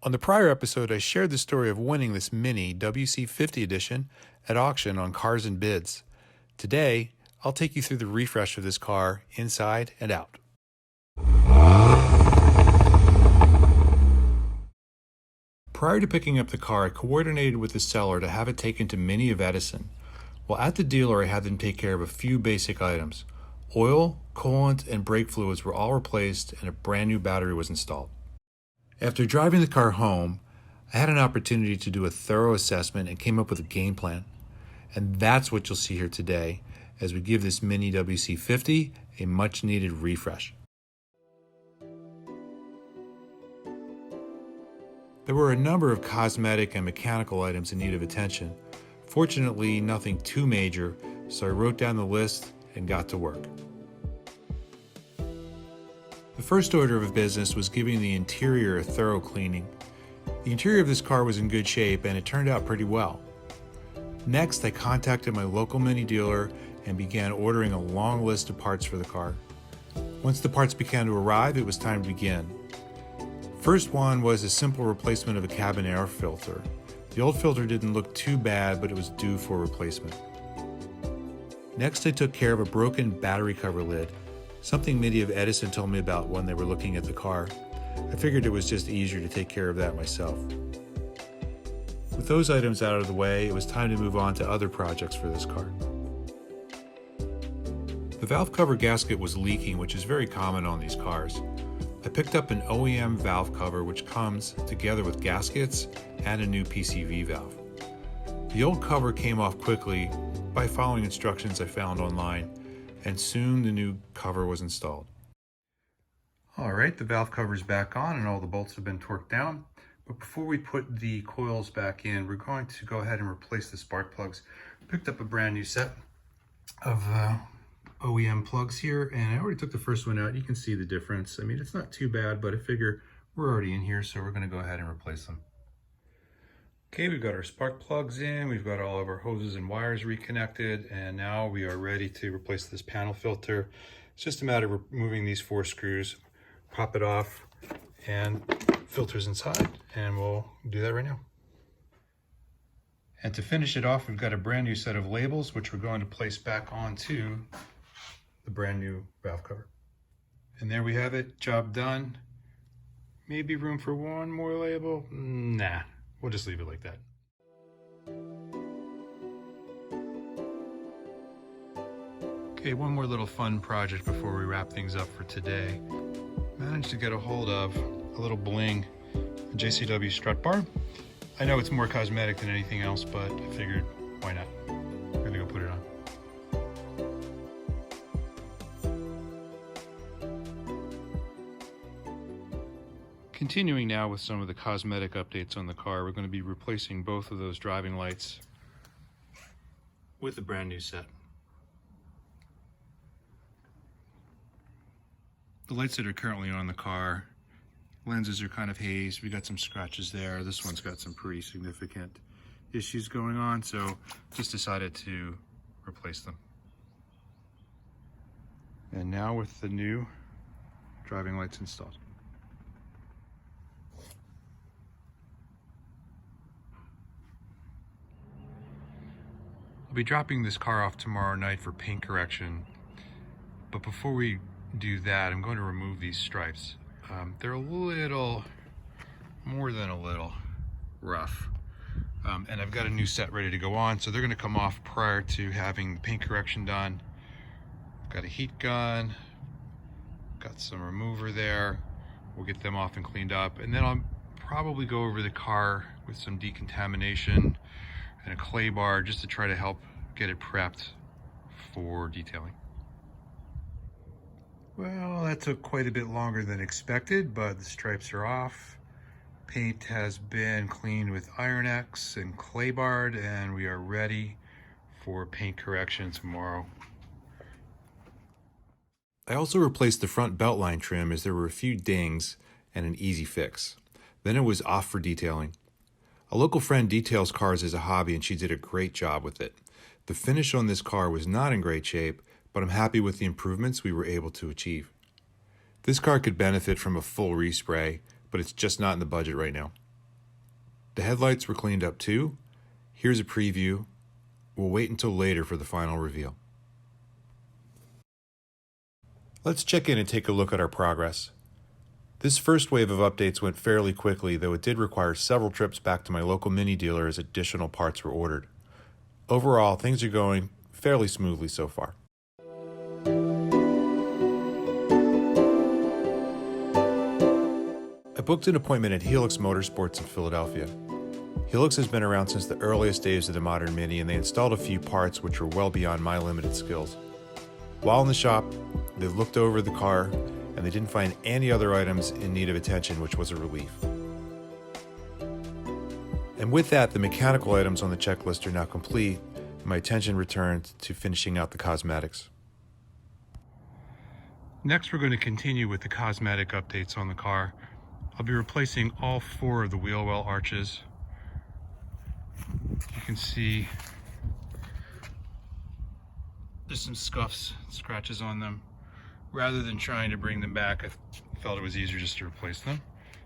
On the prior episode, I shared the story of winning this MINI WC50 Edition at auction on Cars and Bids. Today, I'll take you through the refresh of this car inside and out. Prior to picking up the car, I coordinated with the seller to have it taken to MINI of Edison. While at the dealer, I had them take care of a few basic items. Oil, coolant, and brake fluids were all replaced and a brand new battery was installed. After driving the car home, I had an opportunity to do a thorough assessment and came up with a game plan. And that's what you'll see here today as we give this MINI WC50 a much needed refresh. There were a number of cosmetic and mechanical items in need of attention. Fortunately, nothing too major, so I wrote down the list and got to work. The first order of business was giving the interior a thorough cleaning. The interior of this car was in good shape and it turned out pretty well. Next, I contacted my local MINI dealer and began ordering a long list of parts for the car. Once the parts began to arrive, it was time to begin. First one was a simple replacement of a cabin air filter. The old filter didn't look too bad, but it was due for replacement. Next, I took care of a broken battery cover lid, something MINI of Edison told me about when they were looking at the car. I figured it was just easier to take care of that myself. With those items out of the way, it was time to move on to other projects for this car. The valve cover gasket was leaking, which is very common on these cars. I picked up an OEM valve cover which comes together with gaskets and a new PCV valve. The old cover came off quickly by following instructions I found online, and soon the new cover was installed. Alright, the valve cover is back on and all the bolts have been torqued down. But before we put the coils back in, we're going to go ahead and replace the spark plugs. I picked up a brand new set of OEM plugs here, and I already took the first one out. You can see the difference. I mean, it's not too bad, but I figure we're already in here, so we're going to go ahead and replace them. Okay, we've got our spark plugs in, we've got all of our hoses and wires reconnected, and now we are ready to replace this panel filter. It's just a matter of removing these 4 screws, pop it off, and filters inside, and we'll do that right now. And to finish it off, we've got a brand new set of labels, which we're going to place back onto the brand new valve cover. And there we have it, job done. Maybe room for one more label? Nah, we'll just leave it like that. Okay, one more little fun project before we wrap things up for today. Managed to get a hold of a little bling, a Jcw Strut Bar. I know it's more cosmetic than anything else, but I figured, why not? I'm gonna go put it on. Continuing now with some of the cosmetic updates on the car, we're going to be replacing both of those driving lights with a brand new set. The lights that are currently on the car, lenses are kind of hazed. We got some scratches there. This one's got some pretty significant issues going on, so just decided to replace them. And now with the new driving lights installed. I'll be dropping this car off tomorrow night for paint correction, but before we do that, I'm going to remove these stripes. They're a little, more than a little, rough. And I've got a new set ready to go on, so they're going to come off prior to having paint correction done. Got a heat gun, got some remover there. We'll get them off and cleaned up, and then I'll probably go over the car with some decontamination and a clay bar just to try to help get it prepped for detailing. Well, that took quite a bit longer than expected, but the stripes are off. Paint has been cleaned with Iron X and clay barred, and we are ready for paint correction tomorrow. I also replaced the front belt line trim as there were a few dings and an easy fix. Then it was off for detailing. A local friend details cars as a hobby, and she did a great job with it. The finish on this car was not in great shape, but I'm happy with the improvements we were able to achieve. This car could benefit from a full respray, but it's just not in the budget right now. The headlights were cleaned up too. Here's a preview. We'll wait until later for the final reveal. Let's check in and take a look at our progress. This first wave of updates went fairly quickly, though it did require several trips back to my local Mini dealer as additional parts were ordered. Overall, things are going fairly smoothly so far. I booked an appointment at Helix Motorsports in Philadelphia. Helix has been around since the earliest days of the modern Mini, and they installed a few parts which were well beyond my limited skills. While in the shop, they looked over the car and they didn't find any other items in need of attention, which was a relief. And with that, the mechanical items on the checklist are now complete, and my attention returned to finishing out the cosmetics. Next, we're going to continue with the cosmetic updates on the car. I'll be replacing all 4 of the wheel well arches. You can see there's some scuffs, scratches on them. Rather than trying to bring them back, I felt it was easier just to replace them.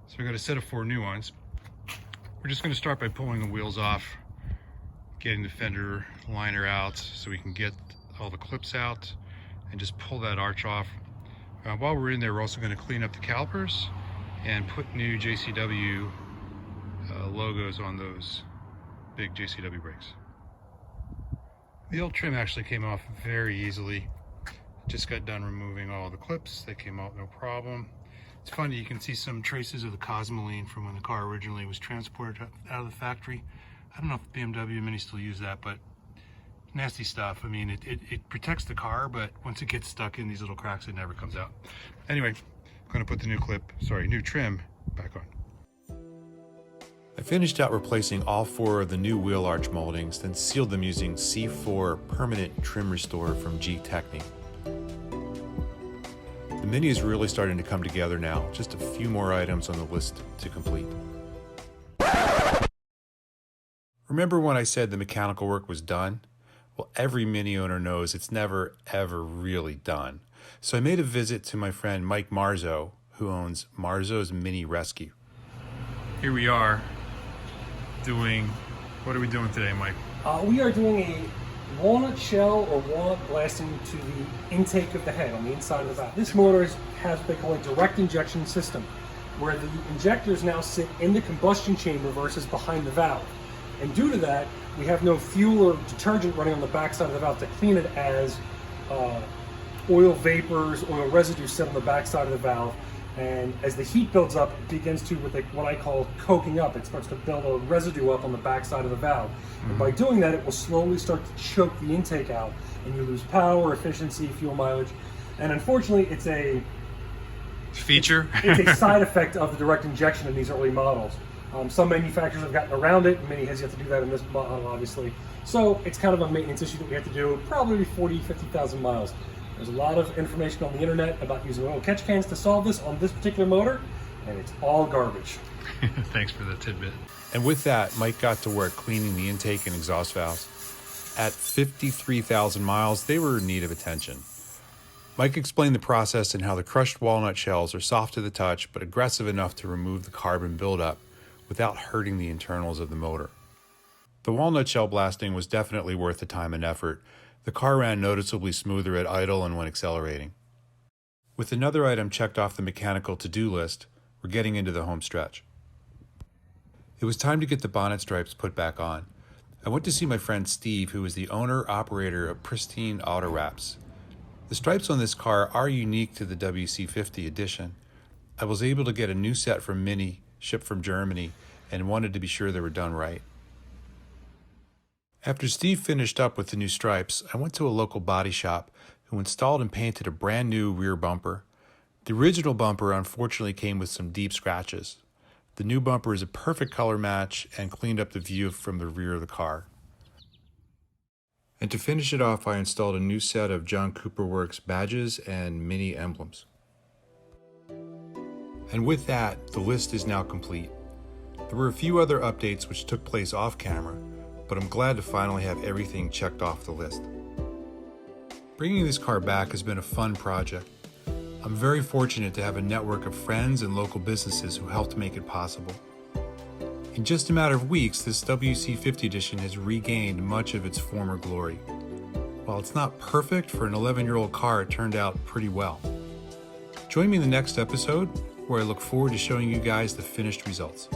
So I got a set of 4 new ones. We're just going to start by pulling the wheels off, getting the fender liner out so we can get all the clips out and just pull that arch off. While we're in there, we're also going to clean up the calipers and put new Jcw logos on those big Jcw brakes. The old trim actually came off very easily. Just got done removing all the clips. They came out no problem. It's funny, you can see some traces of the Cosmoline from when the car originally was transported out of the factory. I don't know if BMW Mini still use that, but nasty stuff. I mean, it protects the car, but once it gets stuck in these little cracks, it never comes out. Anyway, I'm gonna put the new trim back on. I finished out replacing all 4 of the new wheel arch moldings, then sealed them using C4 permanent trim restore from Gtechnique. The Mini is really starting to come together now, just a few more items on the list to complete. Remember when I said the mechanical work was done? Well, every Mini owner knows it's never, ever really done. So I made a visit to my friend Mike Marzo, who owns Marzo's Mini Rescue. Here we are what are we doing today, Mike? We are doing a walnut shell or walnut blasting to the intake of the head on the inside of the valve. This motor has what they call a direct injection system, where the injectors now sit in the combustion chamber versus behind the valve. And due to that, we have no fuel or detergent running on the backside of the valve to clean it as oil vapors, oil residue sit on the backside of the valve. And as the heat builds up, it begins to what I call coking up. It starts to build a residue up on the backside of the valve. And by doing that, it will slowly start to choke the intake out, and you lose power, efficiency, fuel mileage. And unfortunately, it's a feature. It's a side effect of the direct injection in these early models. Some manufacturers have gotten around it. Mini has yet to do that in this model, obviously. So it's kind of a maintenance issue that we have to do probably 40, 50,000 miles. There's a lot of information on the internet about using oil catch cans to solve this on this particular motor, and it's all garbage. Thanks for the tidbit. And with that, Mike got to work cleaning the intake and exhaust valves. At 53,000 miles, they were in need of attention. Mike explained the process and how the crushed walnut shells are soft to the touch, but aggressive enough to remove the carbon buildup without hurting the internals of the motor. The walnut shell blasting was definitely worth the time and effort. The car ran noticeably smoother at idle and when accelerating. With another item checked off the mechanical to-do list, we're getting into the home stretch. It was time to get the bonnet stripes put back on. I went to see my friend Steve, who is the owner-operator of Pristine Auto Wraps. The stripes on this car are unique to the WC50 Edition. I was able to get a new set from Mini, shipped from Germany, and wanted to be sure they were done right. After Steve finished up with the new stripes, I went to a local body shop who installed and painted a brand new rear bumper. The original bumper unfortunately came with some deep scratches. The new bumper is a perfect color match and cleaned up the view from the rear of the car. And to finish it off, I installed a new set of John Cooper Works badges and Mini emblems. And with that, the list is now complete. There were a few other updates which took place off camera, but I'm glad to finally have everything checked off the list. Bringing this car back has been a fun project. I'm very fortunate to have a network of friends and local businesses who helped make it possible. In just a matter of weeks, this WC50 Edition has regained much of its former glory. While it's not perfect for an 11-year-old car, it turned out pretty well. Join me in the next episode, where I look forward to showing you guys the finished results.